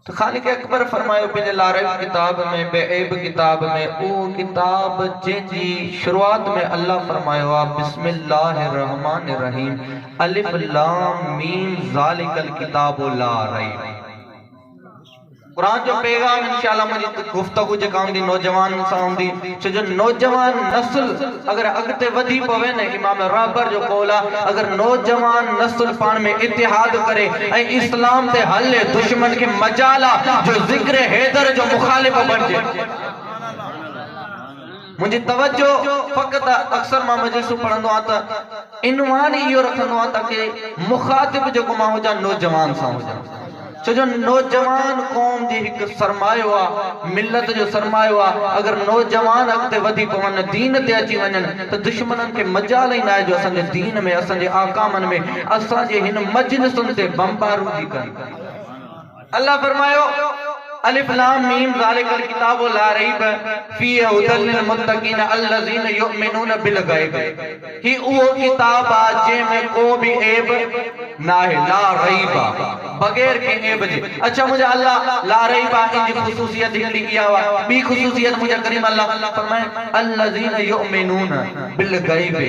तो खालिक अकबर फरमायो पे लारब किताब में बेऐब किताब में ओ किताब जी शुरुआत में अल्लाह फरमायो बिस्मिल्लाहिर रहमानिर रहीम अलिफ लाम मीम ज़ालिकल किताबु ला रैब। कुरान जो पैगाम इंशाअल्लाह मुझे गुफ्तगू जे काम दी नौजवान साउंदी छो जो नौजवान नस्ल अगर अगते वधी पवे ने इमाम राबर जो कोला अगर नौजवान नस्ल पान में इत्तेहाद करे ए इस्लाम ते हल्ले दुश्मन के मजाला जो जिक्र हैदर जो मुखालिफ बन जाए। मुझे तवज्जो फकत अक्सर मां मजलिस पढ़ंदो आ त इनवान इयो रखंदो आ ताकि मुखातिब जो मां हो जा नौजवान सा हो जा छो जो नौजवान कौम जी एक सरमायो आ मिल्लत जो सरमायो आ अगर नौजवान अगते वधी पवन दीन ते अची वनन तो दुश्मनन के मजाल ही ना जो असन दीन में असन आकामन में असन जे हिन मजलिसुन ते बमबारूदी कर। अल्लाह फरमायो अलिफ लाम मीम ज़ालिकल किताबु ला रैब फीहि हुदल लिल मुत्तकीन अल्लज़ीना युमिनूना बिल गैब। ही वो किताब आ जे में को भी ऐब ना है ला रैब बगैर के ऐब जे। अच्छा मुझे अल्लाह ला रैब इन खुसूसियत हिकड़ी किया हुआ बी खुसूसियत मुझे करीम अल्लाह फरमाए अल्लज़ीना युमिनूना बिल गैब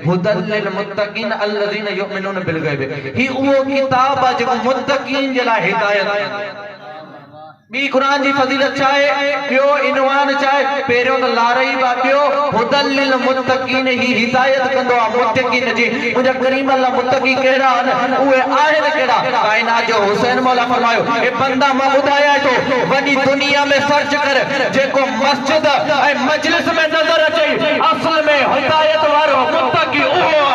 हुदल लिल मुत्तकीन अल्लज़ीना युमिनूना बिल गैब। ही वो किताब आ जो मुत्तकीन जे ला हिदायत बी कुरान जी फजीलत चाहे पियो इनवान चाहे पेरियों तो ला रही बा पियो हुदल लिल मुत्तकीन ही हिदायत कंदो आ मुत्तकीन जी। मुझे करीम अल्लाह मुत्तकी केड़ा उए आहिन केड़ा कायनात जो हुसैन मौला फरमायो ए बंदा मां बुधाया तो वनी दुनिया में सर्च कर जेको मस्जिद ए मजलिस में नजर अचे असल में हिदायत वारो मुत्तकी ओ